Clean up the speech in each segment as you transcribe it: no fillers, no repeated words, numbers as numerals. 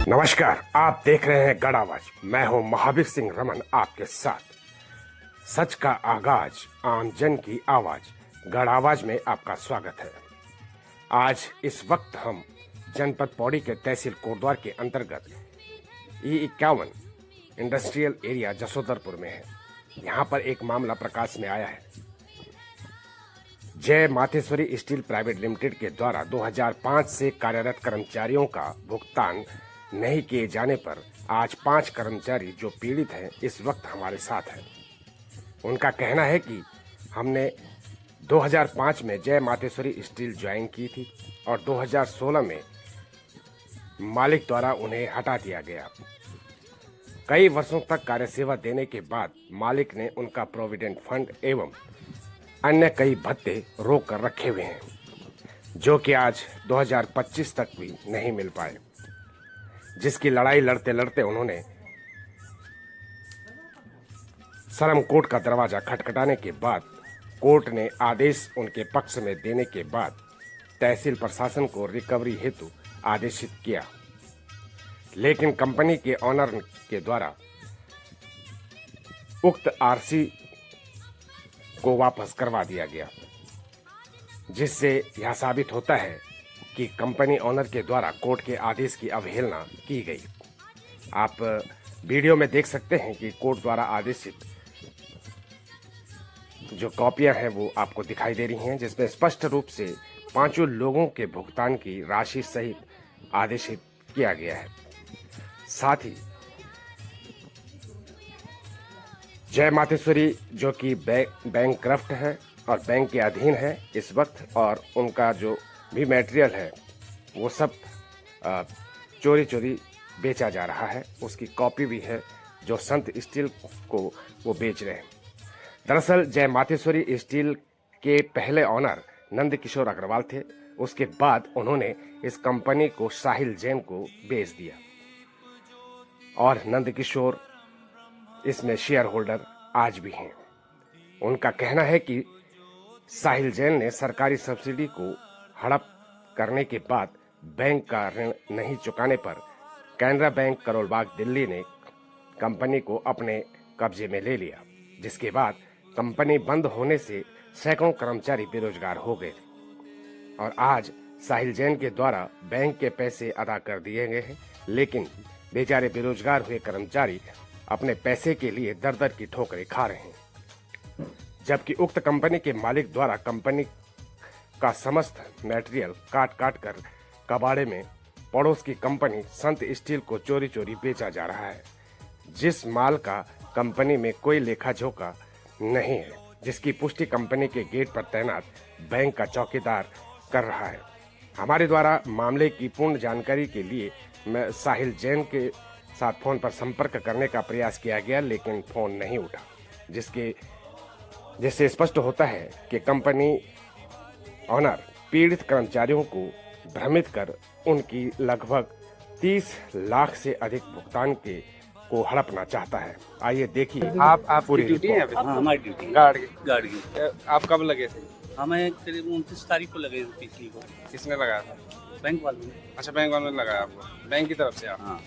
नमस्कार, आप देख रहे हैं गढ़ आवाज। मैं हूं महावीर सिंह रमन आपके साथ। सच का आगाज, आम जन की आवाज, गढ़ आवाज में आपका स्वागत है। आज इस वक्त हम जनपद पौड़ी के तहसील कोटद्वार के अंतर्गत E51 इंडस्ट्रियल एरिया जसोदरपुर में है। यहाँ पर एक मामला प्रकाश में आया है। जय माथेश्वरी स्टील प्राइवेट लिमिटेड के द्वारा 2005 से कार्यरत कर्मचारियों का भुगतान नहीं किए जाने पर आज 5 कर्मचारी जो पीड़ित हैं इस वक्त हमारे साथ हैं। उनका कहना है कि हमने 2005 में जय माथेश्वरी स्टील ज्वाइन की थी और 2016 में मालिक द्वारा उन्हें हटा दिया गया। कई वर्षों तक कार्य सेवा देने के बाद मालिक ने उनका प्रोविडेंट फंड एवं अन्य कई भत्ते रोक कर रखे हुए हैं, जो कि आज 2025 तक भी नहीं मिल पाए, जिसकी लड़ाई लड़ते लड़ते उन्होंने सरम कोर्ट का दरवाजा खटखटाने के बाद कोर्ट ने आदेश उनके पक्ष में देने के बाद तहसील प्रशासन को रिकवरी हेतु आदेशित किया, लेकिन कंपनी के ऑनर के द्वारा उक्त आरसी को वापस करवा दिया गया, जिससे यह साबित होता है कि कंपनी ऑनर के द्वारा कोर्ट के आदेश की अवहेलना की गई। आप वीडियो में देख सकते हैं कि कोर्ट द्वारा आदेशित जो कॉपियां हैं वो आपको दिखाई दे रही हैं, जिसमें स्पष्ट रूप से 5 लोगों के भुगतान की राशि सहित आदेशित किया गया है। साथ ही जय माथेश्वरी जो कि बैंकक्रफ्ट है और बैंक के अधीन है इस वक्त, और उनका जो भी मटेरियल है वो सब चोरी चोरी बेचा जा रहा है। उसकी कॉपी भी है जो संत स्टील को वो बेच रहे हैं। दरअसल जय माथेश्वरी स्टील के पहले ऑनर नंद किशोर अग्रवाल थे। उसके बाद उन्होंने इस कंपनी को साहिल जैन को बेच दिया और नंद किशोर इसमें शेयर होल्डर आज भी हैं। उनका कहना है कि साहिल जैन ने सरकारी सब्सिडी को हड़प करने के बाद बैंक का ऋण नहीं चुकाने पर कैनरा बैंक करोलबाग दिल्ली ने कंपनी को अपने कब्जे में ले लिया, जिसके बाद कंपनी बंद होने से सैकड़ों कर्मचारी बेरोजगार हो गए थे और आज साहिल जैन के द्वारा बैंक के पैसे अदा कर दिए गए हैं, लेकिन बेचारे बेरोजगार हुए कर्मचारी अपने पैसे के लिए दर दर की ठोकरें खा रहे हैं, जबकि उक्त कंपनी के मालिक द्वारा कंपनी का समस्त मटेरियल काट काट कर कबाड़े में पड़ोस की कंपनी संत स्टील को चोरी चोरी बेचा जा रहा है, जिस माल का कंपनी में कोई लेखा जोखा नहीं है, जिसकी पुष्टि कंपनी के गेट पर तैनात बैंक का चौकीदार कर रहा है। हमारे द्वारा मामले की पूर्ण जानकारी के लिए मैं साहिल जैन के साथ फोन पर संपर्क करने का प्रयास किया गया, लेकिन फोन नहीं उठा, जिससे स्पष्ट होता है कि कंपनी ऑनर पीड़ित कर्मचारियों को भ्रमित कर उनकी लगभग 30 लाख से अधिक भुगतान को हड़पना चाहता है। आइए देखिए। आप पूरी ड्यूटी है? हाँ, हमारी ड्यूटी है। गार्ड की। आप कब लगे थे? हमें करीब 29 तारीख को लगे पिछली को। किसने लगाया था? बैंक वालों ने। अच्छा, बैंक वालों ने लगाया आपको, बैंक की तरफ से आप? हाँ।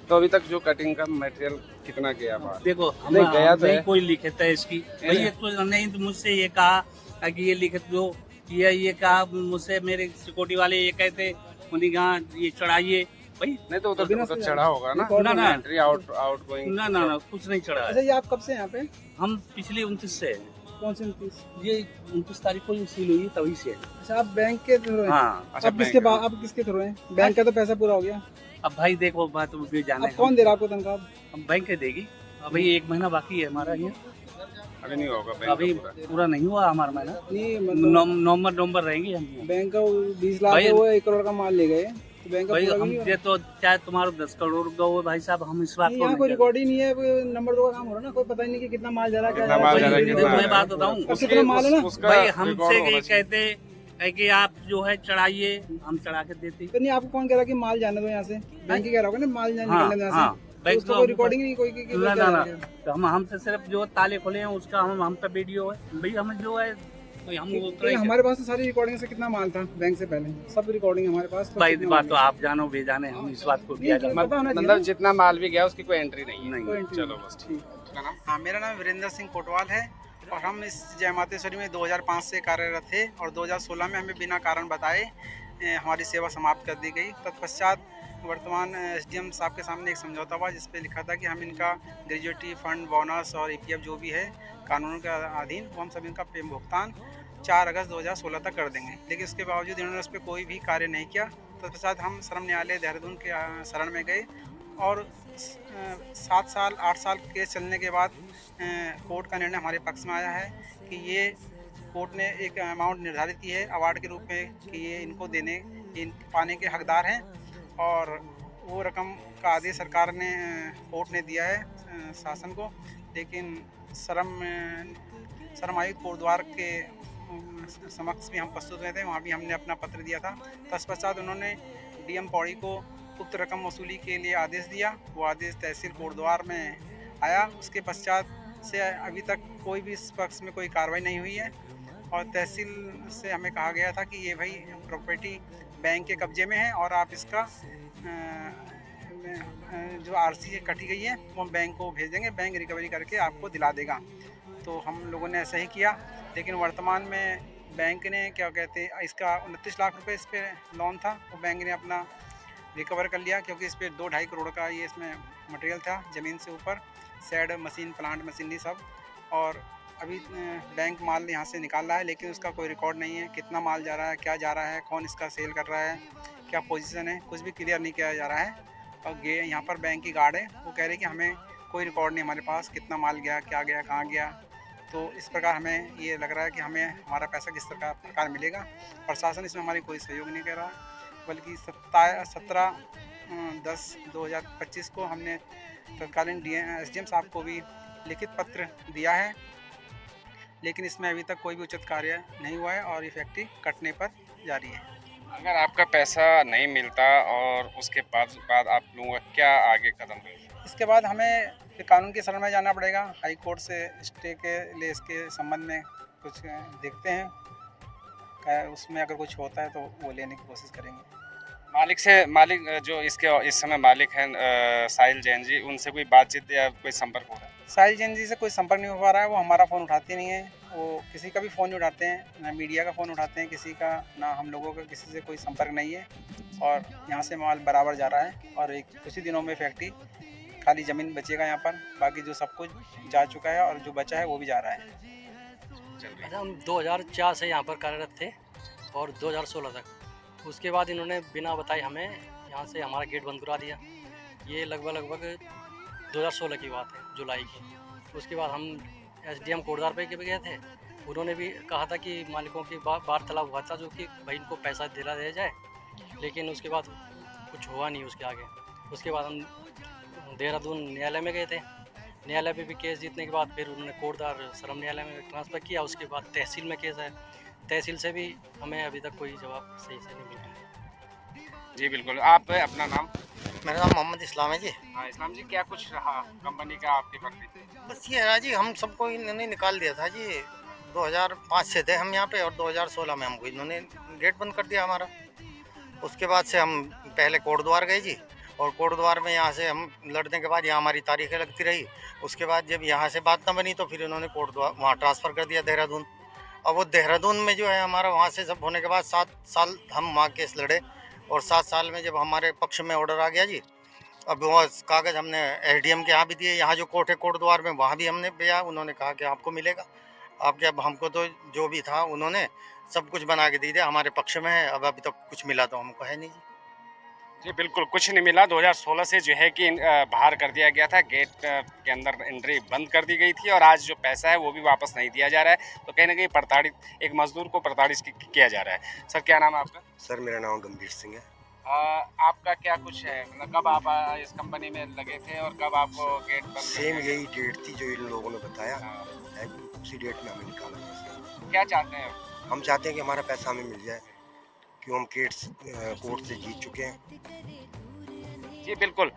तो अभी तक जो कटिंग का मटेरियल कितना गया बाहर? देखो नहीं गया तो नहीं कोई लिखित है इसकी। भाई ये तो नहीं, तो मुझसे ये कहा कि ये लिखित दो, ये कहा मुझसे, मेरे सिक्योरिटी वाले ये कहते उन्हीं कहा ये चढ़ाइए भाई। नहीं तो उधर तो चढ़ा होगा ना? ना एंट्री आउट गोइंग। ना कुछ नहीं चढ़ा अच्छा, है। ये आप कब से यहाँ पे? हम पिछले 29 से हैं। कौन से 29? ये 29 तारीख को सील हुई तभी से है। अच्छा, आप बैंक के थ्रू हैं? हाँ। अच्छा, अब किसके थ्रू हैं? बैंक का तो पैसा पूरा हो गया। अब भाई देखो बात भी जाने। अब कौन दे रहा आपको तनख्वाह? अब बैंक देगी। अभी 1 महीना बाकी है हमारा ये। अभी नहीं होगा बैंक अभी का पूरा? पूरा नहीं हुआ हमारा महीना। नहीं मतलब नवंबर रहेंगे हम। बैंक का 20 लाख भाई- वो 1 करोड़ का माल ले गए, तो बैंक का भाई पूरा हम नहीं हुआ। ये तो चाहे तुम्हारा 10 करोड़ का हो भाई साहब, हम इस बात नहीं, को यहाँ नहीं कोई कहते। रिकॉर्ड ही नहीं है, कोई नंबर 2 का काम हो रहा है ना, कोई पता ही नहीं कि कितना माल जा रहा है, क्या कितना जा रहा माल है। जा रहा है, देखो, कितना मैं है? बात बताऊं, उसके कितना माल है ना? उसका भाई रिकॉर्ड हमसे होना ये चाहिए। कहते है कि आप जो है चढ़ाइए, हम चढ़ा के देते। तो नहीं, आपको कौन कह रहा कि माल जाने दो यहाँ से? बैंक ही कह रहा होगा ना माल जाने हाँ, निकलने दो यहाँ हाँ, से। बैंक उसका तो कोई रिकॉर्डिंग नहीं, कोई की ना तो हमसे सिर्फ जो ताले खुले हैं उसका हम पे वीडियो है। भाई हमें जो है तो हम वो क्योंकि हमारे पास तो सारी रिकॉर्डिंग से कितना माल था बैंक से पहले, सब रिकॉर्डिंग हमारे पास। भाई बात तो आप जानो बेजाने, हम इस बात को किया जाए पता होना चाहिए मतलब ना। जितना माल भी गया उसकी कोई एंट्री नहीं है। नहीं। चलो बस ठीक है। हाँ, मेरा नाम वीरेंद्र सिंह कोटवाल है और हम इस जय मातेश्वरी में 2005 से कार्यरत थे और 2016 में हमें बिना कारण बताए हमारी सेवा समाप्त कर दी गई। तत्पश्चात वर्तमान एसडीएम साहब के सामने एक समझौता हुआ जिस पे लिखा था कि हम इनका ग्रेजुएटी फंड, बोनस और ईपीएफ जो भी है कानून के अधीन, वो हम सब इनका भुगतान 4 अगस्त 2016 तक कर देंगे। लेकिन उसके बावजूद इन्होंने उस पर कोई भी कार्य नहीं किया। तत्पश्चात हम श्रम न्यायालय देहरादून के शरण में गए और 7 साल 8 साल केस चलने के बाद कोर्ट का निर्णय हमारे पक्ष में आया है कि ये कोर्ट ने एक अमाउंट निर्धारित की है अवार्ड के रूप में कि ये इनको पाने के हकदार हैं और वो रकम का आदेश सरकार ने कोर्ट ने दिया है शासन को। लेकिन श्रम आयुक्त कोटद्वार के समक्ष भी हम प्रस्तुत हुए थे, वहाँ भी हमने अपना पत्र दिया था। तत्पश्चात उन्होंने डीएम पौड़ी को उक्त रकम वसूली के लिए आदेश दिया। वो आदेश तहसील कोटद्वार में आया। उसके पश्चात से अभी तक कोई भी इस पक्ष में कोई कार्रवाई नहीं हुई है और तहसील से हमें कहा गया था कि ये भाई प्रॉपर्टी बैंक के कब्जे में है और आप इसका जो आरसी कटी गई है वो हम बैंक को भेज देंगे, बैंक रिकवरी करके आपको दिला देगा। तो हम लोगों ने ऐसा ही किया। लेकिन वर्तमान में बैंक ने क्या कहते हैं, इसका 29 लाख रुपए इस पर लोन था, वो बैंक ने अपना रिकवर कर लिया क्योंकि इस पर 2-2.5 करोड़ का ये इसमें मटेरियल था ज़मीन से ऊपर, शेड, मशीन, प्लांट मशीनरी सब। और अभी बैंक माल यहाँ से निकाल रहा है लेकिन उसका कोई रिकॉर्ड नहीं है, कितना माल जा रहा है, क्या जा रहा है, कौन इसका सेल कर रहा है, क्या पोजीशन है, कुछ भी क्लियर नहीं किया जा रहा है। और यहाँ पर बैंक की गार्ड है, वो कह रहे कि हमें कोई रिकॉर्ड नहीं हमारे पास, कितना माल गया, क्या गया, कहाँ गया। तो इस प्रकार हमें ये लग रहा है कि हमें हमारा पैसा किस प्रकार मिलेगा। प्रशासन इसमें हमारी कोई सहयोग नहीं कर रहा, बल्कि 17/10/2025 को हमने तत्कालीन एसडीएम साहब को भी लिखित पत्र दिया है, लेकिन इसमें अभी तक कोई भी उचित कार्य नहीं हुआ है और इफेक्टिव कटने पर जारी है। अगर आपका पैसा नहीं मिलता और उसके बाद आप लोगों का क्या आगे कदम रहेगा? इसके बाद हमें कानून की शरण में जाना पड़ेगा। हाई कोर्ट से स्टे के लिए इसके संबंध में कुछ देखते हैं, उसमें अगर कुछ होता है तो वो लेने की कोशिश करेंगे। मालिक जो इसके इस समय मालिक हैं साहिल जैन जी, उनसे कोई बातचीत या कोई संपर्क हो रहा है? साहिल जैन जी से कोई संपर्क नहीं हो पा रहा है। वो हमारा फ़ोन उठाते नहीं है, वो किसी का भी फ़ोन नहीं उठाते हैं, ना मीडिया का फ़ोन उठाते हैं किसी का, ना हम लोगों का किसी से कोई संपर्क नहीं है। और यहाँ से माल बराबर जा रहा है और कुछ ही दिनों में फैक्ट्री खाली ज़मीन बचेगा यहाँ पर, बाकी जो सब कुछ जा चुका है और जो बचा है वो भी जा रहा है। अच्छा, हम 2004 से यहाँ पर कार्यरत थे और 2016 तक। उसके बाद इन्होंने बिना बताए हमें यहाँ से हमारा गेट बंद करा दिया। ये लगभग 2016 की बात है, जुलाई की। उसके बाद हम एसडीएम कोटद्वार पे गए थे, उन्होंने भी कहा था कि मालिकों की वार्तालाप हुआ था जो कि भाई इनको पैसा दिला दिया जाए, लेकिन उसके बाद कुछ हुआ नहीं उसके आगे। उसके बाद हम देहरादून न्यायालय में गए थे, न्यायालय में भी केस जीतने के बाद फिर उन्होंने कोटद्वार श्रम न्यायालय में ट्रांसफ़र किया। उसके बाद तहसील में केस है, तहसील से भी हमें अभी तक कोई जवाब सही से नहीं मिला। जी बिल्कुल। आप अपना नाम? मेरा नाम मोहम्मद इस्लाम है जी। हाँ इस्लाम जी, क्या कुछ रहा कंपनी का आपकी फैक्ट्री? बस ये है जी, हम सबको इन्होंने निकाल दिया था जी। 2005 से थे हम यहाँ पे और 2016 में हमको इन्होंने गेट बंद कर दिया हमारा। उसके बाद से हम पहले कोटद्वार गए जी, और कोटद्वार में यहाँ से हम लड़ने के बाद यहाँ हमारी तारीखें लगती रही। उसके बाद जब यहाँ से बात न बनी तो फिर इन्होंने कोटद्वार वहाँ ट्रांसफ़र कर दिया देहरादून। और वो देहरादून में जो है हमारा, वहाँ से सब होने के बाद 7 साल हम वहाँ केस लड़े और 7 साल में जब हमारे पक्ष में ऑर्डर आ गया जी, अब वो कागज़ हमने एसडीएम के यहाँ भी दिए, यहाँ जो कोर्ट है कोटद्वार में वहाँ भी हमने दिया। उन्होंने कहा कि आपको मिलेगा। आपके अब हमको तो जो भी था उन्होंने सब कुछ बना के दे दिया, हमारे पक्ष में है। अब अभी तक कुछ मिला तो हमको है नहीं जी। जी बिल्कुल, कुछ नहीं मिला। 2016 से जो है कि बाहर कर दिया गया था, गेट के अंदर एंट्री बंद कर दी गई थी और आज जो पैसा है वो भी वापस नहीं दिया जा रहा है। तो कहीं ना कहीं प्रताड़ित एक मजदूर को प्रताड़ित किया जा रहा है। सर क्या नाम है आपका? सर मेरा नाम गंभीर सिंह है। आपका क्या कुछ है, मतलब कब आप इस कंपनी में लगे थे और कब आपको गेट बंद? सेम यही डेट थी जो इन लोगों ने बताया है, उसी डेट में हमें निकाला गया। क्या चाहते हैं? हम चाहते हैं कि हमारा पैसा हमें मिल जाए, क्यों हम कोर्ट से जीत चुके हैं। जी बिल्कुल।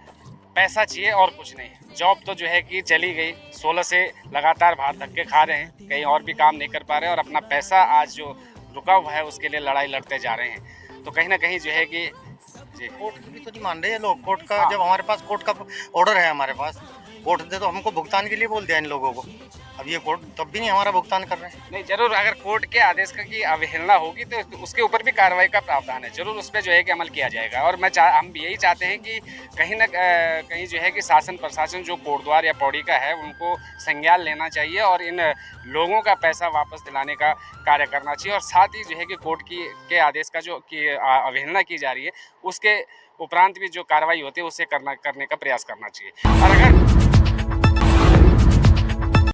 पैसा चाहिए और कुछ नहीं। जॉब तो जो है कि चली गई, 16 से लगातार बाहर धक्के खा रहे हैं, कहीं और भी काम नहीं कर पा रहे हैं और अपना पैसा आज जो रुका हुआ है उसके लिए लड़ाई लड़ते जा रहे हैं। तो कहीं ना कहीं जो है कि जी कोर्ट की भी तो नहीं मान रहे हैं लोग। कोर्ट का जब हमारे पास कोर्ट का ऑर्डर है, हमारे पास कोर्ट दे तो हमको भुगतान के लिए बोल दिया इन लोगों को। अब ये कोर्ट तब भी नहीं हमारा भुगतान कर रहे हैं। नहीं, जरूर अगर कोर्ट के आदेश का की अवहेलना होगी तो उसके ऊपर भी कार्रवाई का प्रावधान है, जरूर उस पर जो है कि अमल किया जाएगा। और हम भी यही चाहते हैं कि कहीं ना कहीं जो है कि शासन प्रशासन जो कोटद्वार या पौड़ी का है उनको संज्ञान लेना चाहिए और इन लोगों का पैसा वापस दिलाने का कार्य करना चाहिए। और साथ ही जो है कि कोर्ट के आदेश का जो कि अवहेलना की जा रही है उसके उपरांत भी जो कार्रवाई होती है उसे करने का प्रयास करना चाहिए। और अगर